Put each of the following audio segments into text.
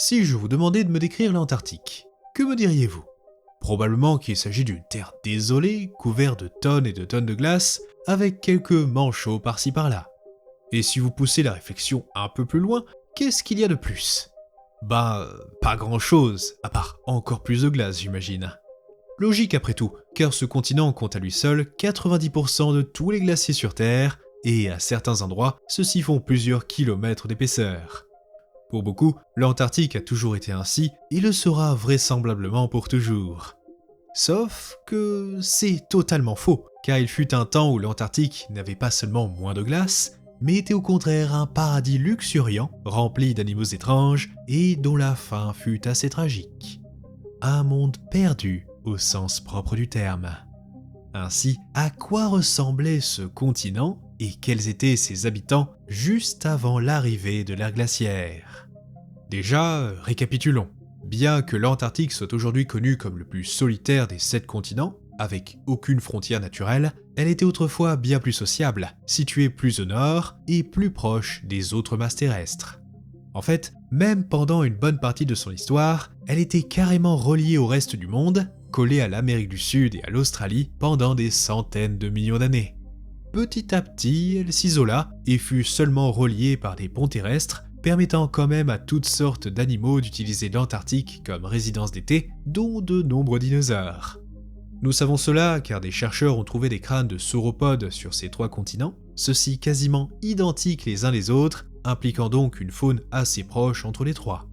Si je vous demandais de me décrire l'Antarctique, que me diriez-vous? Probablement qu'il s'agit d'une terre désolée, couverte de tonnes et de tonnes de glace, avec quelques manchots par-ci par-là. Et si vous poussez la réflexion un peu plus loin, qu'est-ce qu'il y a de plus? Pas grand-chose, à part encore plus de glace, j'imagine. Logique après tout, car ce continent compte à lui seul 90% de tous les glaciers sur Terre, et à certains endroits, ceux-ci font plusieurs kilomètres d'épaisseur. Pour beaucoup, l'Antarctique a toujours été ainsi et le sera vraisemblablement pour toujours. Sauf que c'est totalement faux, car il fut un temps où l'Antarctique n'avait pas seulement moins de glace, mais était au contraire un paradis luxuriant, rempli d'animaux étranges et dont la fin fut assez tragique. Un monde perdu au sens propre du terme. Ainsi, à quoi ressemblait ce continent et quels étaient ses habitants juste avant l'arrivée de l'ère glaciaire? Déjà, récapitulons. Bien que l'Antarctique soit aujourd'hui connue comme le plus solitaire des 7 continents, avec aucune frontière naturelle, elle était autrefois bien plus sociable, située plus au nord et plus proche des autres masses terrestres. En fait, même pendant une bonne partie de son histoire, elle était carrément reliée au reste du monde, collée à l'Amérique du Sud et à l'Australie pendant des centaines de millions d'années. Petit à petit, elle s'isola et fut seulement reliée par des ponts terrestres, permettant quand même à toutes sortes d'animaux d'utiliser l'Antarctique comme résidence d'été, dont de nombreux dinosaures. Nous savons cela car des chercheurs ont trouvé des crânes de sauropodes sur ces 3 continents, ceux-ci quasiment identiques les uns les autres, impliquant donc une faune assez proche entre les 3.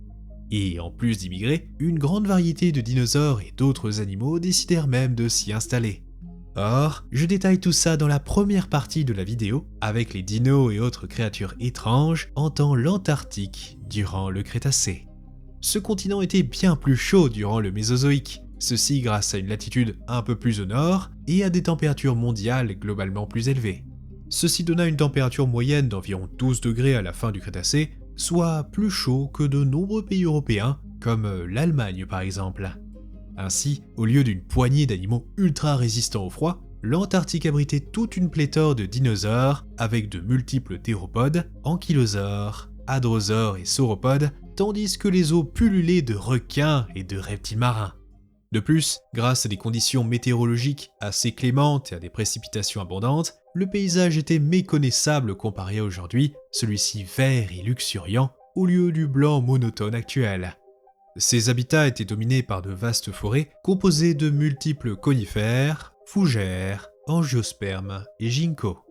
Et en plus d'immigrer, une grande variété de dinosaures et d'autres animaux décidèrent même de s'y installer. Or, je détaille tout ça dans la première partie de la vidéo, avec les dinos et autres créatures étranges hantant l'Antarctique durant le Crétacé. Ce continent était bien plus chaud durant le Mésozoïque, ceci grâce à une latitude un peu plus au nord et à des températures mondiales globalement plus élevées. Ceci donna une température moyenne d'environ 12 degrés à la fin du Crétacé, soit plus chaud que de nombreux pays européens, comme l'Allemagne par exemple. Ainsi, au lieu d'une poignée d'animaux ultra résistants au froid, l'Antarctique abritait toute une pléthore de dinosaures avec de multiples théropodes, ankylosaures, hadrosaures et sauropodes, tandis que les eaux pullulaient de requins et de reptiles marins. De plus, grâce à des conditions météorologiques assez clémentes et à des précipitations abondantes, le paysage était méconnaissable comparé à aujourd'hui, celui-ci vert et luxuriant, au lieu du blanc monotone actuel. Ces habitats étaient dominés par de vastes forêts composées de multiples conifères, fougères, angiospermes et ginkgos.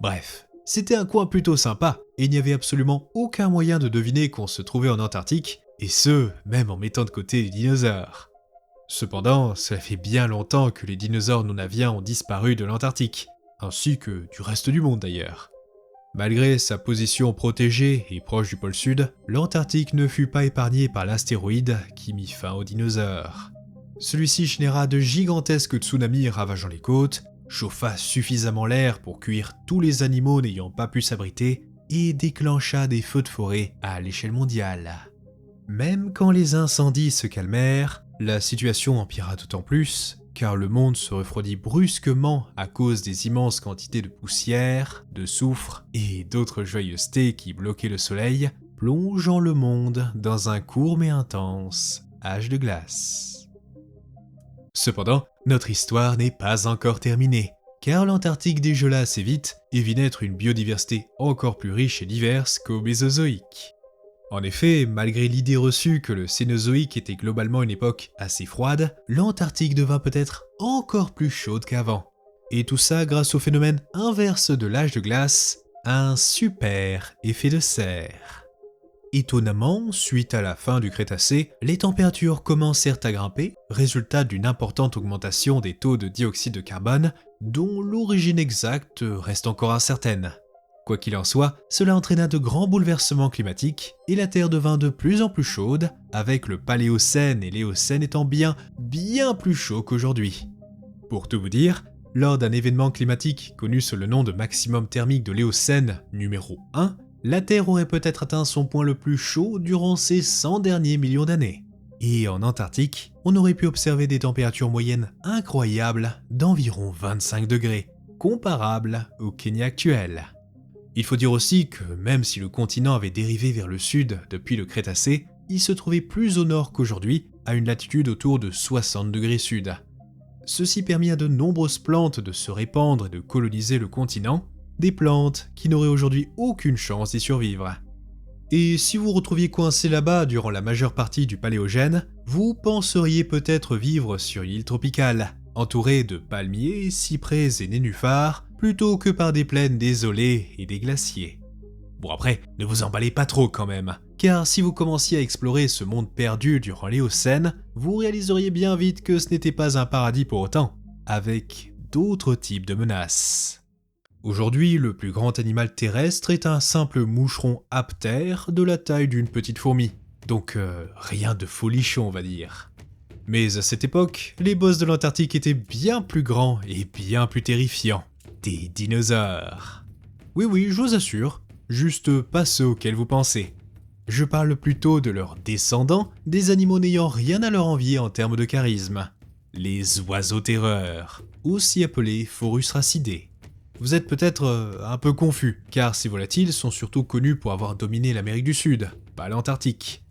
Bref, c'était un coin plutôt sympa et il n'y avait absolument aucun moyen de deviner qu'on se trouvait en Antarctique, et ce, même en mettant de côté les dinosaures. Cependant, cela fait bien longtemps que les dinosaures non aviens ont disparu de l'Antarctique, ainsi que du reste du monde d'ailleurs. Malgré sa position protégée et proche du pôle sud, l'Antarctique ne fut pas épargné par l'astéroïde qui mit fin aux dinosaures. Celui-ci généra de gigantesques tsunamis ravageant les côtes, chauffa suffisamment l'air pour cuire tous les animaux n'ayant pas pu s'abriter et déclencha des feux de forêt à l'échelle mondiale. Même quand les incendies se calmèrent, la situation empira d'autant plus, car le monde se refroidit brusquement à cause des immenses quantités de poussière, de soufre et d'autres joyeusetés qui bloquaient le soleil, plongeant le monde dans un court mais intense âge de glace. Cependant, notre histoire n'est pas encore terminée, car l'Antarctique dégela assez vite et vit naître une biodiversité encore plus riche et diverse qu'au Mésozoïque. En effet, malgré l'idée reçue que le Cénozoïque était globalement une époque assez froide, l'Antarctique devint peut-être encore plus chaude qu'avant. Et tout ça grâce au phénomène inverse de l'âge de glace, un super effet de serre. Étonnamment, suite à la fin du Crétacé, les températures commencèrent à grimper, résultat d'une importante augmentation des taux de dioxyde de carbone, dont l'origine exacte reste encore incertaine. Quoi qu'il en soit, cela entraîna de grands bouleversements climatiques et la Terre devint de plus en plus chaude, avec le Paléocène et l'Éocène étant bien plus chauds qu'aujourd'hui. Pour tout vous dire, lors d'un événement climatique connu sous le nom de maximum thermique de l'Éocène numéro 1, la Terre aurait peut-être atteint son point le plus chaud durant ces 100 derniers millions d'années. Et en Antarctique, on aurait pu observer des températures moyennes incroyables d'environ 25 degrés, comparables au Kenya actuel. Il faut dire aussi que même si le continent avait dérivé vers le sud depuis le Crétacé, il se trouvait plus au nord qu'aujourd'hui, à une latitude autour de 60 degrés sud. Ceci permit à de nombreuses plantes de se répandre et de coloniser le continent, des plantes qui n'auraient aujourd'hui aucune chance d'y survivre. Et si vous retrouviez coincé là-bas durant la majeure partie du Paléogène, vous penseriez peut-être vivre sur une île tropicale, entourée de palmiers, cyprès et nénuphars, plutôt que par des plaines désolées et des glaciers. Bon après, ne vous emballez pas trop quand même, car si vous commenciez à explorer ce monde perdu durant l'Éocène, vous réaliseriez bien vite que ce n'était pas un paradis pour autant, avec d'autres types de menaces. Aujourd'hui, le plus grand animal terrestre est un simple moucheron aptère de la taille d'une petite fourmi, donc rien de folichon on va dire. Mais à cette époque, les boss de l'Antarctique étaient bien plus grands et bien plus terrifiants. Des dinosaures. Oui, je vous assure, juste pas ceux auxquels vous pensez. Je parle plutôt de leurs descendants, des animaux n'ayant rien à leur envier en termes de charisme. Les oiseaux terreurs, aussi appelés Phorus racidés. Vous êtes peut-être un peu confus, car ces volatiles sont surtout connus pour avoir dominé l'Amérique du Sud, pas l'Antarctique.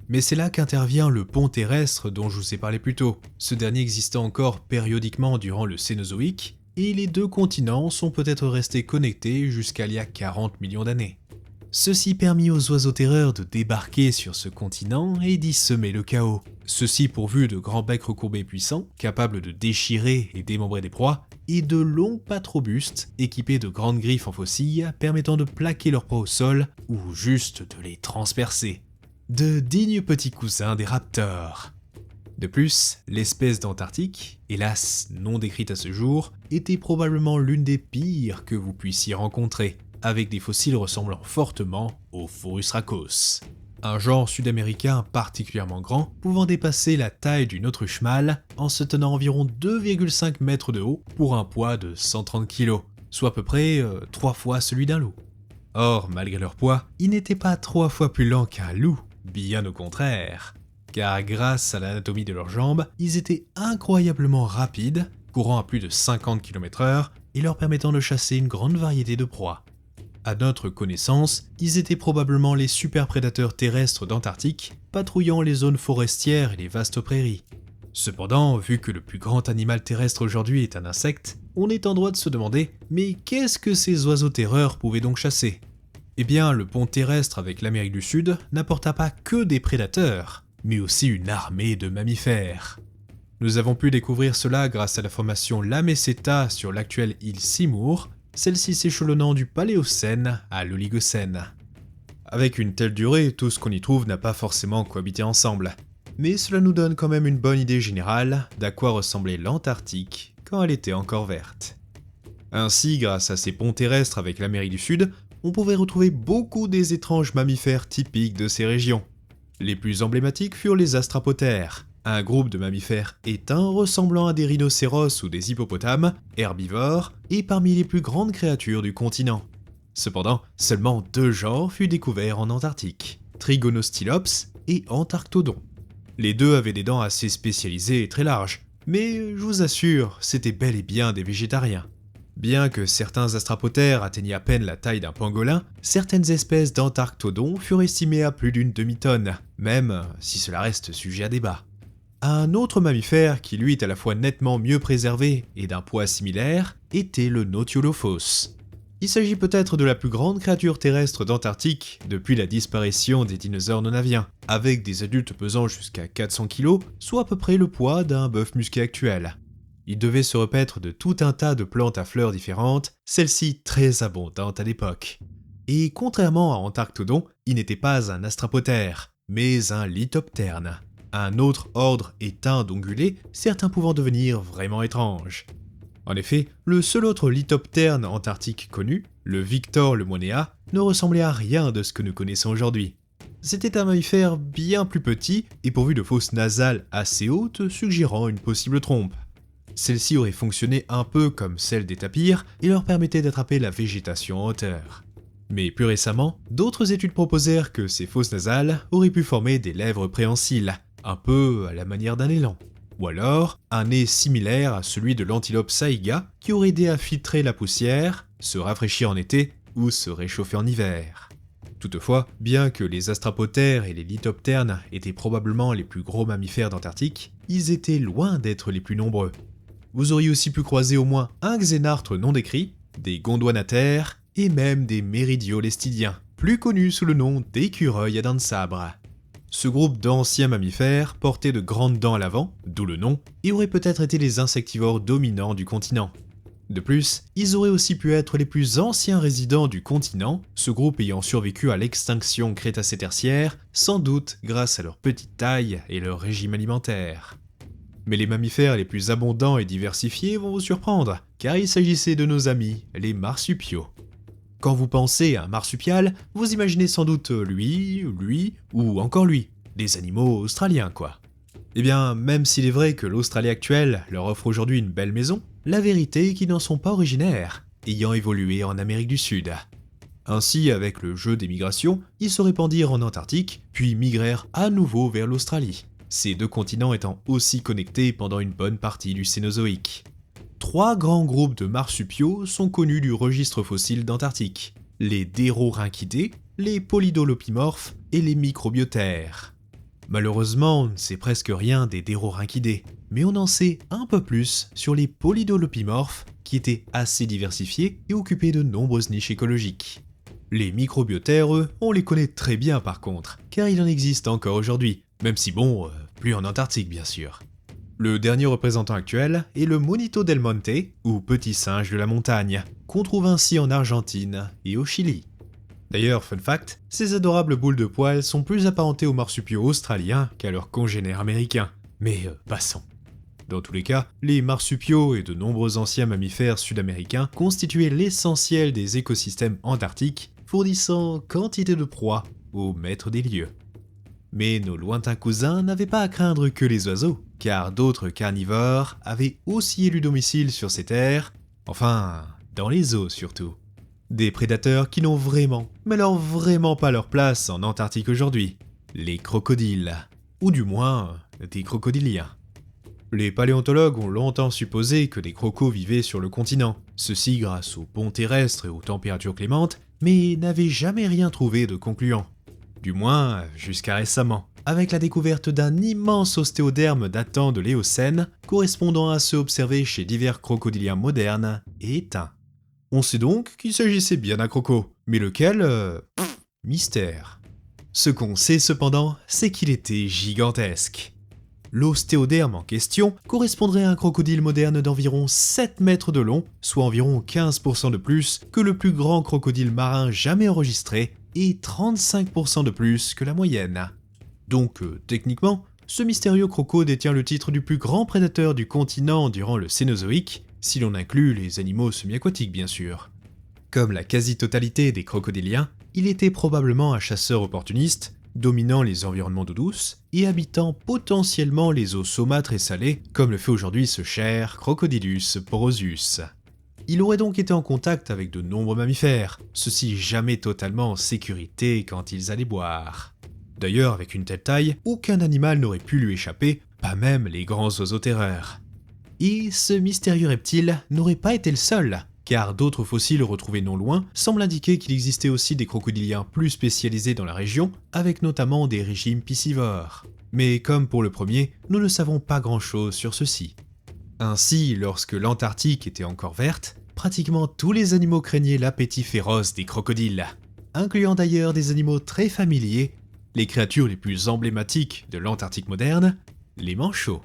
Mais c'est là qu'intervient le pont terrestre dont je vous ai parlé plus tôt, ce dernier existant encore périodiquement durant le Cénozoïque, et les deux continents sont peut-être restés connectés jusqu'à il y a 40 millions d'années. Ceci permit aux oiseaux terreurs de débarquer sur ce continent et d'y semer le chaos. Ceci pourvu de grands becs recourbés puissants, capables de déchirer et démembrer des proies, et de longues pattes robustes, équipées de grandes griffes en faucilles, permettant de plaquer leurs proies au sol, ou juste de les transpercer. De dignes petits cousins des raptors. De plus, l'espèce d'Antarctique, hélas non décrite à ce jour, était probablement l'une des pires que vous puissiez rencontrer, avec des fossiles ressemblant fortement au Phorus racos. Un genre sud-américain particulièrement grand, pouvant dépasser la taille d'une autruche mâle en se tenant environ 2,5 mètres de haut pour un poids de 130 kg, soit à peu près 3 fois celui d'un loup. Or, malgré leur poids, ils n'étaient pas 3 fois plus lents qu'un loup, bien au contraire. Car grâce à l'anatomie de leurs jambes, ils étaient incroyablement rapides, courant à plus de 50 km/h et leur permettant de chasser une grande variété de proies. À notre connaissance, ils étaient probablement les super prédateurs terrestres d'Antarctique, patrouillant les zones forestières et les vastes prairies. Cependant, vu que le plus grand animal terrestre aujourd'hui est un insecte, on est en droit de se demander « mais qu'est-ce que ces oiseaux terreurs pouvaient donc chasser ?» Eh bien, le pont terrestre avec l'Amérique du Sud n'apporta pas que des prédateurs, mais aussi une armée de mammifères. Nous avons pu découvrir cela grâce à la formation La Meseta sur l'actuelle île Seymour, celle-ci s'échelonnant du Paléocène à l'Oligocène. Avec une telle durée, tout ce qu'on y trouve n'a pas forcément cohabité ensemble. Mais cela nous donne quand même une bonne idée générale d'à quoi ressemblait l'Antarctique quand elle était encore verte. Ainsi, grâce à ces ponts terrestres avec l'Amérique du Sud, on pouvait retrouver beaucoup des étranges mammifères typiques de ces régions. Les plus emblématiques furent les astrapotères, un groupe de mammifères éteints ressemblant à des rhinocéros ou des hippopotames, herbivores, et parmi les plus grandes créatures du continent. Cependant, seulement 2 genres furent découverts en Antarctique, Trigonostylops et Antarctodon. Les deux avaient des dents assez spécialisées et très larges, mais je vous assure, c'étaient bel et bien des végétariens. Bien que certains astrapotères atteignaient à peine la taille d'un pangolin, certaines espèces d'Antarctodon furent estimées à plus d'une demi-tonne, même si cela reste sujet à débat. Un autre mammifère qui lui est à la fois nettement mieux préservé et d'un poids similaire était le Nautilophos. Il s'agit peut-être de la plus grande créature terrestre d'Antarctique depuis la disparition des dinosaures non-aviens, avec des adultes pesant jusqu'à 400 kg, soit à peu près le poids d'un bœuf musqué actuel. Il devait se repaître de tout un tas de plantes à fleurs différentes, celles-ci très abondantes à l'époque. Et contrairement à Antarctodon, il n'était pas un astrapotère, mais un lithopterne. Un autre ordre éteint d'ongulés, certains pouvant devenir vraiment étranges. En effet, le seul autre lithopterne antarctique connu, le Victor lemonea, ne ressemblait à rien de ce que nous connaissons aujourd'hui. C'était un mammifère bien plus petit et pourvu de fosses nasales assez hautes, suggérant une possible trompe. Celle-ci aurait fonctionné un peu comme celle des tapirs et leur permettait d'attraper la végétation en hauteur. Mais plus récemment, d'autres études proposèrent que ces fosses nasales auraient pu former des lèvres préhensile, un peu à la manière d'un élan. Ou alors, un nez similaire à celui de l'antilope saïga qui aurait aidé à filtrer la poussière, se rafraîchir en été ou se réchauffer en hiver. Toutefois, bien que les astrapotères et les lithoptères étaient probablement les plus gros mammifères d'Antarctique, ils étaient loin d'être les plus nombreux. Vous auriez aussi pu croiser au moins un xénartre non décrit, des gondwanatères et même des méridiolestidiens, plus connus sous le nom d'écureuils à dents de sabre. Ce groupe d'anciens mammifères portait de grandes dents à l'avant, d'où le nom, et auraient peut-être été les insectivores dominants du continent. De plus, ils auraient aussi pu être les plus anciens résidents du continent, ce groupe ayant survécu à l'extinction Crétacé-Tertiaire, sans doute grâce à leur petite taille et leur régime alimentaire. Mais les mammifères les plus abondants et diversifiés vont vous surprendre, car il s'agissait de nos amis, les marsupiaux. Quand vous pensez à un marsupial, vous imaginez sans doute lui, ou encore lui, des animaux australiens quoi. Eh bien, même s'il est vrai que l'Australie actuelle leur offre aujourd'hui une belle maison, la vérité est qu'ils n'en sont pas originaires, ayant évolué en Amérique du Sud. Ainsi, avec le jeu des migrations, ils se répandirent en Antarctique, puis migrèrent à nouveau vers l'Australie, ces deux continents étant aussi connectés pendant une bonne partie du Cénozoïque. 3 grands groupes de marsupiaux sont connus du registre fossile d'Antarctique, les Dérorhynchidés, les Polydolopimorphes et les microbiotères. Malheureusement, on ne sait presque rien des Dérorhynchidés, mais on en sait un peu plus sur les Polydolopimorphes qui étaient assez diversifiés et occupaient de nombreuses niches écologiques. Les microbiotères, eux, on les connaît très bien par contre, car il en existe encore aujourd'hui, même si bon, plus en Antarctique bien sûr. Le dernier représentant actuel est le Monito del Monte, ou petit singe de la montagne, qu'on trouve ainsi en Argentine et au Chili. D'ailleurs, fun fact, ces adorables boules de poils sont plus apparentés aux marsupiaux australiens qu'à leurs congénères américains. Mais passons. Dans tous les cas, les marsupiaux et de nombreux anciens mammifères sud-américains constituaient l'essentiel des écosystèmes antarctiques, fournissant quantité de proies aux maîtres des lieux. Mais nos lointains cousins n'avaient pas à craindre que les oiseaux, car d'autres carnivores avaient aussi élu domicile sur ces terres, enfin, dans les eaux surtout. Des prédateurs qui n'ont vraiment, mais alors vraiment pas leur place en Antarctique aujourd'hui, les crocodiles, ou du moins des crocodiliens. Les paléontologues ont longtemps supposé que des crocos vivaient sur le continent, ceci grâce aux ponts terrestres et aux températures clémentes, mais n'avaient jamais rien trouvé de concluant. Du moins, jusqu'à récemment, avec la découverte d'un immense ostéoderme datant de l'Éocène, correspondant à ceux observés chez divers crocodiliens modernes et éteints. On sait donc qu'il s'agissait bien d'un croco, mais lequel mystère. Ce qu'on sait cependant, c'est qu'il était gigantesque. L'ostéoderme en question correspondrait à un crocodile moderne d'environ 7 mètres de long, soit environ 15% de plus que le plus grand crocodile marin jamais enregistré, et 35% de plus que la moyenne. Donc, techniquement, ce mystérieux croco détient le titre du plus grand prédateur du continent durant le Cénozoïque, si l'on inclut les animaux semi-aquatiques bien sûr. Comme la quasi-totalité des crocodiliens, il était probablement un chasseur opportuniste, dominant les environnements d'eau douce et habitant potentiellement les eaux saumâtres et salées, comme le fait aujourd'hui ce cher Crocodilus porosus. Il aurait donc été en contact avec de nombreux mammifères, ceux-ci jamais totalement en sécurité quand ils allaient boire. D'ailleurs, avec une telle taille, aucun animal n'aurait pu lui échapper, pas même les grands oiseaux terreurs. Et ce mystérieux reptile n'aurait pas été le seul, car d'autres fossiles retrouvés non loin semblent indiquer qu'il existait aussi des crocodiliens plus spécialisés dans la région, avec notamment des régimes piscivores. Mais comme pour le premier, nous ne savons pas grand-chose sur ceux-ci. Ainsi, lorsque l'Antarctique était encore verte, pratiquement tous les animaux craignaient l'appétit féroce des crocodiles, incluant d'ailleurs des animaux très familiers, les créatures les plus emblématiques de l'Antarctique moderne, les manchots.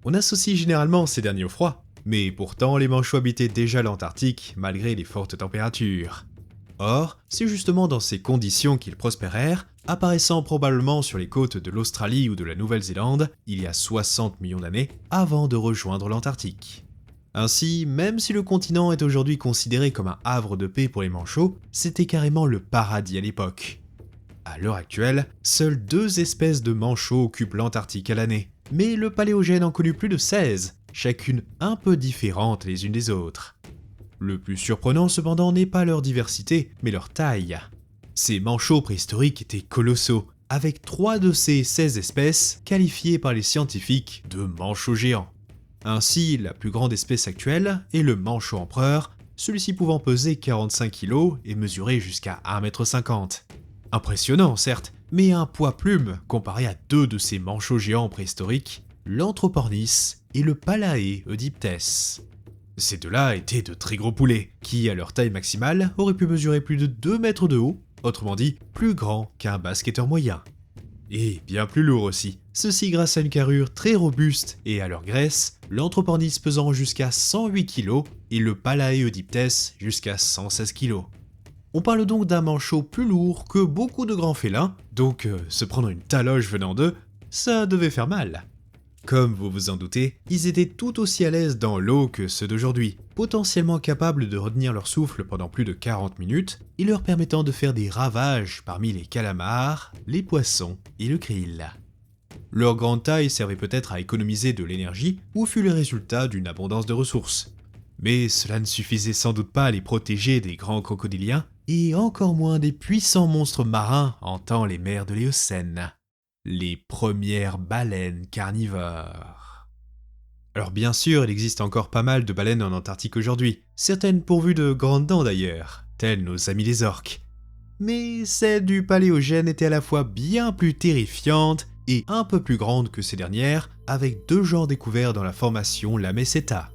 On associe généralement ces derniers au froid, mais pourtant les manchots habitaient déjà l'Antarctique malgré les fortes températures. Or, c'est justement dans ces conditions qu'ils prospérèrent, apparaissant probablement sur les côtes de l'Australie ou de la Nouvelle-Zélande il y a 60 millions d'années, avant de rejoindre l'Antarctique. Ainsi, même si le continent est aujourd'hui considéré comme un havre de paix pour les manchots, c'était carrément le paradis à l'époque. À l'heure actuelle, seules 2 espèces de manchots occupent l'Antarctique à l'année, mais le Paléogène en connut plus de 16, chacune un peu différentes les unes des autres. Le plus surprenant cependant n'est pas leur diversité, mais leur taille. Ces manchots préhistoriques étaient colossaux, avec 3 de ces 16 espèces qualifiées par les scientifiques de manchots géants. Ainsi, la plus grande espèce actuelle est le manchot empereur, celui-ci pouvant peser 45 kg et mesurer jusqu'à 1,50 m. Impressionnant certes, mais un poids plume comparé à deux de ces manchots géants préhistoriques, l'Anthropornis et le Palaeodyptes. Ces deux-là étaient de très gros poulets, qui à leur taille maximale auraient pu mesurer plus de 2 mètres de haut, autrement dit plus grand qu'un basketteur moyen. Et bien plus lourd aussi, ceci grâce à une carrure très robuste et à leur graisse, l'Anthropornis pesant jusqu'à 108 kg et le Palaeodyptes jusqu'à 116 kg. On parle donc d'un manchot plus lourd que beaucoup de grands félins, donc se prendre une taloche venant d'eux, ça devait faire mal. Comme vous vous en doutez, ils étaient tout aussi à l'aise dans l'eau que ceux d'aujourd'hui, potentiellement capables de retenir leur souffle pendant plus de 40 minutes et leur permettant de faire des ravages parmi les calamars, les poissons et le krill. Leur grande taille servait peut-être à économiser de l'énergie ou fut le résultat d'une abondance de ressources. Mais cela ne suffisait sans doute pas à les protéger des grands crocodiliens et encore moins des puissants monstres marins hantant les mers de l'Éocène. Les premières baleines carnivores. Alors bien sûr, il existe encore pas mal de baleines en Antarctique aujourd'hui, certaines pourvues de grandes dents d'ailleurs, telles nos amis les orques. Mais celles du Paléogène étaient à la fois bien plus terrifiantes et un peu plus grandes que ces dernières, avec deux genres découverts dans la formation Lameseta.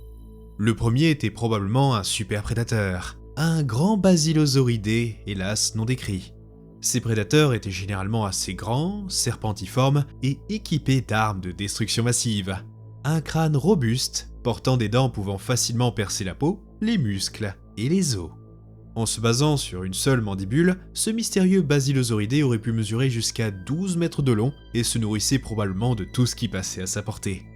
Le premier était probablement un super prédateur, un grand basilosauridé, hélas non décrit. Ces prédateurs étaient généralement assez grands, serpentiformes et équipés d'armes de destruction massive. Un crâne robuste, portant des dents pouvant facilement percer la peau, les muscles et les os. En se basant sur une seule mandibule, ce mystérieux basilosauridé aurait pu mesurer jusqu'à 12 mètres de long et se nourrissait probablement de tout ce qui passait à sa portée.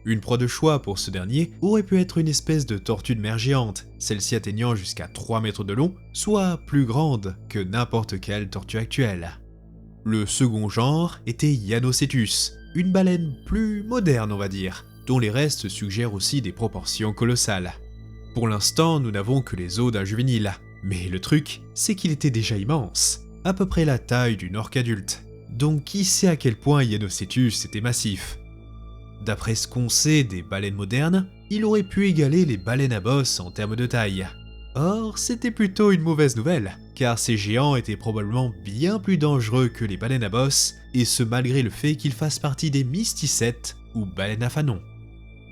Une proie de choix pour ce dernier aurait pu être une espèce de tortue de mer géante, celle-ci atteignant jusqu'à 3 mètres de long, soit plus grande que n'importe quelle tortue actuelle. Le second genre était Ionocetus, une baleine plus moderne on va dire, dont les restes suggèrent aussi des proportions colossales. Pour l'instant, nous n'avons que les os d'un juvénile, mais le truc, c'est qu'il était déjà immense, à peu près la taille d'une orque adulte. Donc qui sait à quel point Ionocetus était massif. D'après ce qu'on sait des baleines modernes, il aurait pu égaler les baleines à bosse en termes de taille. Or, c'était plutôt une mauvaise nouvelle, car ces géants étaient probablement bien plus dangereux que les baleines à bosse, et ce malgré le fait qu'ils fassent partie des mysticètes ou baleines à fanon.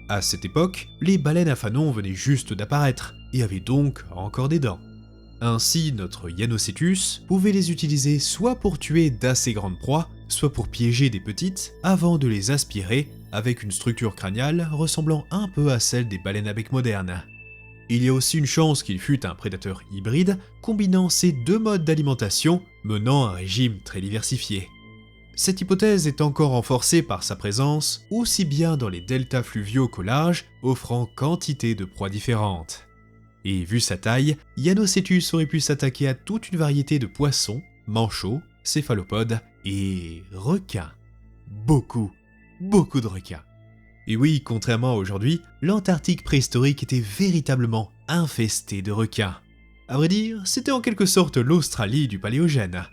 À cette époque, les baleines à fanon venaient juste d'apparaître, et avaient donc encore des dents. Ainsi, notre Ionocetus pouvait les utiliser soit pour tuer d'assez grandes proies, soit pour piéger des petites, avant de les aspirer, avec une structure crâniale ressemblant un peu à celle des baleines à bec modernes. Il y a aussi une chance qu'il fût un prédateur hybride, combinant ces deux modes d'alimentation, menant un régime très diversifié. Cette hypothèse est encore renforcée par sa présence, aussi bien dans les deltas fluviaux qu'au large, offrant quantité de proies différentes. Et vu sa taille, Ionocetus aurait pu s'attaquer à toute une variété de poissons, manchots, céphalopodes et requins. Beaucoup de requins. Et oui, contrairement à aujourd'hui, l'Antarctique préhistorique était véritablement infesté de requins. À vrai dire, c'était en quelque sorte l'Australie du Paléogène.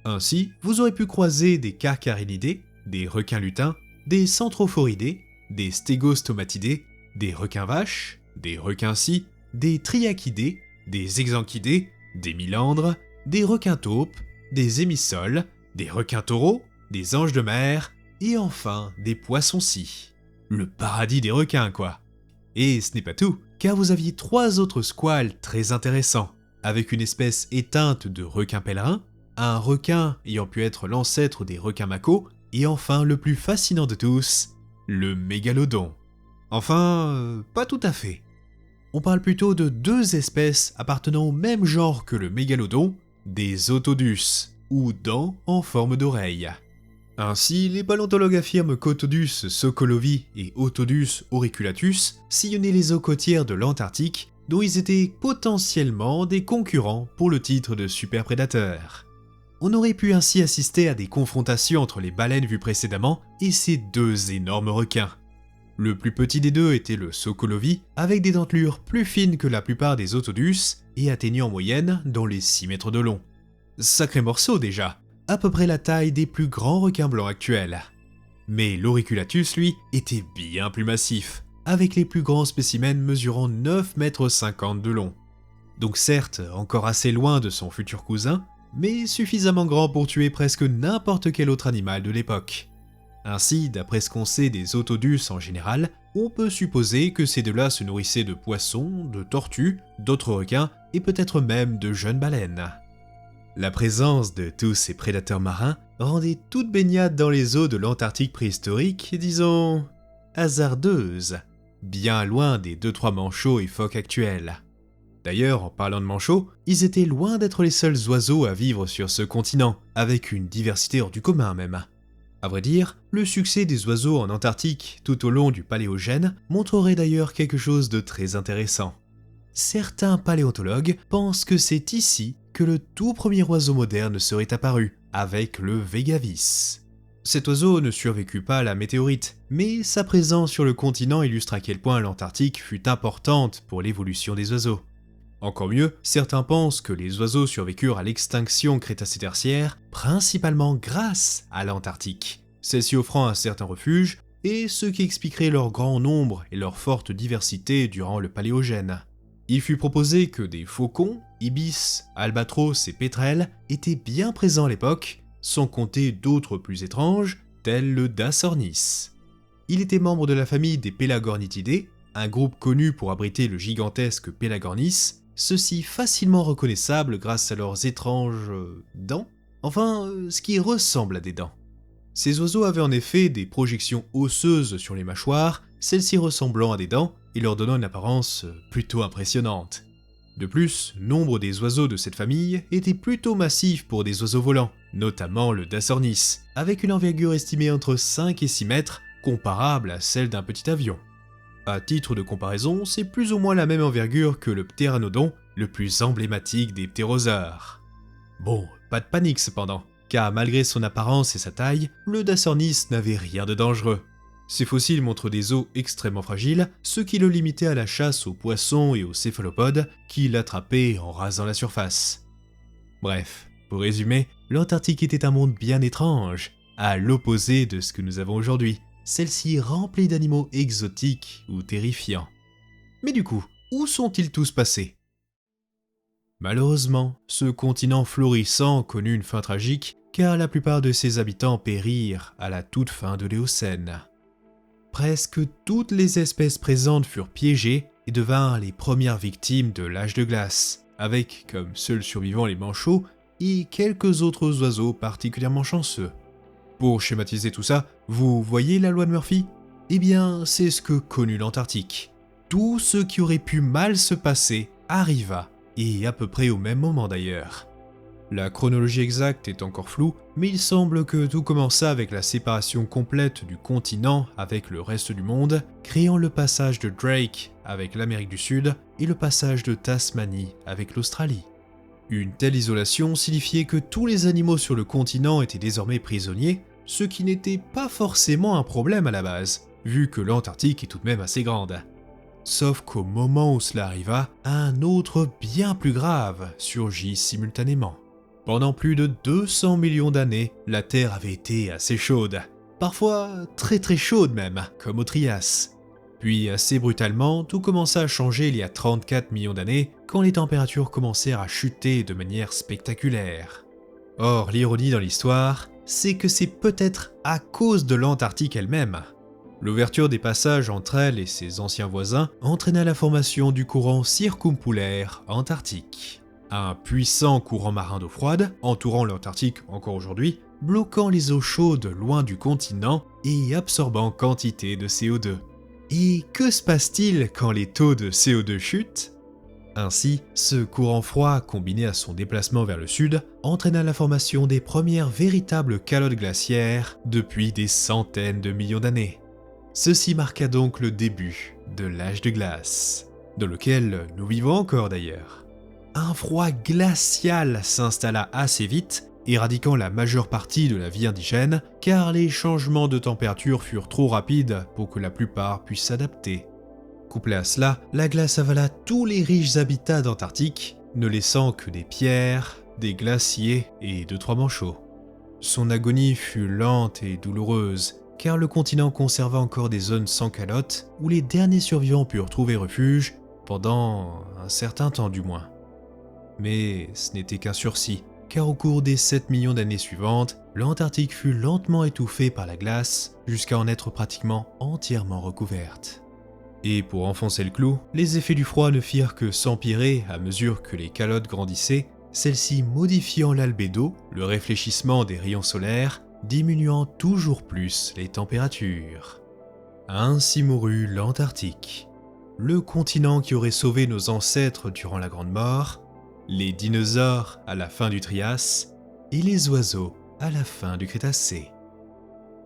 Ainsi, vous aurez pu croiser des carcharinidés, des requins lutins, des centrophoridés, des stégostomatidés, des requins vaches, des requins scies, des triachidés, des exanchidés, des milandres, des requins taupes, des hémissoles, des requins taureaux, des anges de mer, et enfin des poissons-scies. Le paradis des requins, quoi. Et ce n'est pas tout, car vous aviez 3 autres squales très intéressants, avec une espèce éteinte de requin pèlerin, un requin ayant pu être l'ancêtre des requins macos, et enfin le plus fascinant de tous, le mégalodon. Enfin, pas tout à fait. On parle plutôt de 2 espèces appartenant au même genre que le mégalodon, des Otodus, ou dents en forme d'oreille. Ainsi, les paléontologues affirment qu'Otodus sokolovi et Otodus auriculatus sillonnaient les eaux côtières de l'Antarctique, dont ils étaient potentiellement des concurrents pour le titre de superprédateurs. On aurait pu ainsi assister à des confrontations entre les baleines vues précédemment et ces 2 énormes requins. Le plus petit des deux était le sokolovi, avec des dentelures plus fines que la plupart des Otodus et atteignant en moyenne dans les 6 mètres de long. Sacré morceau déjà, à peu près la taille des plus grands requins blancs actuels. Mais l'Auriculatus, lui, était bien plus massif, avec les plus grands spécimens mesurant 9,50 m de long. Donc certes, encore assez loin de son futur cousin, mais suffisamment grand pour tuer presque n'importe quel autre animal de l'époque. Ainsi, d'après ce qu'on sait des otodus en général, on peut supposer que ces deux-là se nourrissaient de poissons, de tortues, d'autres requins et peut-être même de jeunes baleines. La présence de tous ces prédateurs marins rendait toute baignade dans les eaux de l'Antarctique préhistorique, disons, hasardeuse, bien loin des 2-3 manchots et phoques actuels. D'ailleurs, en parlant de manchots, ils étaient loin d'être les seuls oiseaux à vivre sur ce continent, avec une diversité hors du commun même. À vrai dire, le succès des oiseaux en Antarctique tout au long du Paléogène montrerait d'ailleurs quelque chose de très intéressant. Certains paléontologues pensent que c'est ici que le tout premier oiseau moderne serait apparu, avec le Végavis. Cet oiseau ne survécut pas à la météorite, mais sa présence sur le continent illustre à quel point l'Antarctique fut importante pour l'évolution des oiseaux. Encore mieux, certains pensent que les oiseaux survécurent à l'extinction Crétacé-Tertiaire, principalement grâce à l'Antarctique, celle-ci offrant un certain refuge, et ce qui expliquerait leur grand nombre et leur forte diversité durant le Paléogène. Il fut proposé que des faucons, ibis, albatros et pétrels étaient bien présents à l'époque, sans compter d'autres plus étranges, tels le Dasornis. Il était membre de la famille des Pelagornithidae, un groupe connu pour abriter le gigantesque Pelagornis, ceux-ci facilement reconnaissables grâce à leurs étranges dents, enfin ce qui ressemble à des dents. Ces oiseaux avaient en effet des projections osseuses sur les mâchoires, celles-ci ressemblant à des dents et leur donnant une apparence plutôt impressionnante. De plus, nombre des oiseaux de cette famille étaient plutôt massifs pour des oiseaux volants, notamment le Dasornis, avec une envergure estimée entre 5 et 6 mètres, comparable à celle d'un petit avion. À titre de comparaison, c'est plus ou moins la même envergure que le ptéranodon, le plus emblématique des ptérosaures. Bon, pas de panique cependant, car malgré son apparence et sa taille, le Dasornis n'avait rien de dangereux. Ses fossiles montrent des os extrêmement fragiles, ce qui le limitait à la chasse aux poissons et aux céphalopodes, qui l'attrapaient en rasant la surface. Bref, pour résumer, l'Antarctique était un monde bien étrange, à l'opposé de ce que nous avons aujourd'hui, celle-ci remplie d'animaux exotiques ou terrifiants. Mais du coup, où sont-ils tous passés? Malheureusement, ce continent florissant connut une fin tragique, car la plupart de ses habitants périrent à la toute fin de l'Éocène. Presque toutes les espèces présentes furent piégées et devinrent les premières victimes de l'âge de glace, avec comme seuls survivants les manchots et quelques autres oiseaux particulièrement chanceux. Pour schématiser tout ça, vous voyez la loi de Murphy? Eh bien, c'est ce que connut l'Antarctique. Tout ce qui aurait pu mal se passer arriva, et à peu près au même moment d'ailleurs. La chronologie exacte est encore floue, mais il semble que tout commença avec la séparation complète du continent avec le reste du monde, créant le passage de Drake avec l'Amérique du Sud et le passage de Tasmanie avec l'Australie. Une telle isolation signifiait que tous les animaux sur le continent étaient désormais prisonniers, ce qui n'était pas forcément un problème à la base, vu que l'Antarctique est tout de même assez grande. Sauf qu'au moment où cela arriva, un autre bien plus grave surgit simultanément. Pendant plus de 200 millions d'années, la Terre avait été assez chaude, parfois très très chaude même, comme au Trias. Puis assez brutalement, tout commença à changer il y a 34 millions d'années, quand les températures commencèrent à chuter de manière spectaculaire. Or, l'ironie dans l'histoire, c'est que c'est peut-être à cause de l'Antarctique elle-même. L'ouverture des passages entre elle et ses anciens voisins entraîna la formation du courant circumpolaire antarctique. Un puissant courant marin d'eau froide, entourant l'Antarctique encore aujourd'hui, bloquant les eaux chaudes loin du continent et absorbant quantité de CO2. Et que se passe-t-il quand les taux de CO2 chutent? Ainsi, ce courant froid, combiné à son déplacement vers le sud, entraîna la formation des premières véritables calottes glaciaires depuis des centaines de millions d'années. Ceci marqua donc le début de l'âge de glace, dans lequel nous vivons encore d'ailleurs. Un froid glacial s'installa assez vite, éradiquant la majeure partie de la vie indigène, car les changements de température furent trop rapides pour que la plupart puissent s'adapter. Couplé à cela, la glace avala tous les riches habitats d'Antarctique, ne laissant que des pierres, des glaciers et 2-3 manchots. Son agonie fut lente et douloureuse, car le continent conserva encore des zones sans calotte où les derniers survivants purent trouver refuge, pendant un certain temps du moins. Mais ce n'était qu'un sursis, car au cours des 7 millions d'années suivantes, l'Antarctique fut lentement étouffée par la glace jusqu'à en être pratiquement entièrement recouverte. Et pour enfoncer le clou, les effets du froid ne firent que s'empirer à mesure que les calottes grandissaient, celles-ci modifiant l'albédo, le réfléchissement des rayons solaires, diminuant toujours plus les températures. Ainsi mourut l'Antarctique, le continent qui aurait sauvé nos ancêtres durant la Grande Mort, les dinosaures à la fin du Trias et les oiseaux à la fin du Crétacé.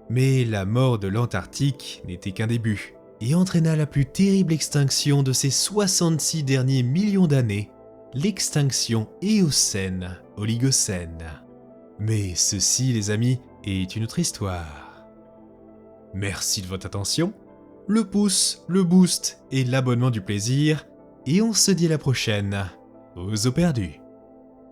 Mais la mort de l'Antarctique n'était qu'un début et entraîna la plus terrible extinction de ces 66 derniers millions d'années, l'extinction Éocène-Oligocène. Mais ceci, les amis, est une autre histoire. Merci de votre attention, le pouce, le boost et l'abonnement du plaisir, et on se dit à la prochaine aux eaux perdues.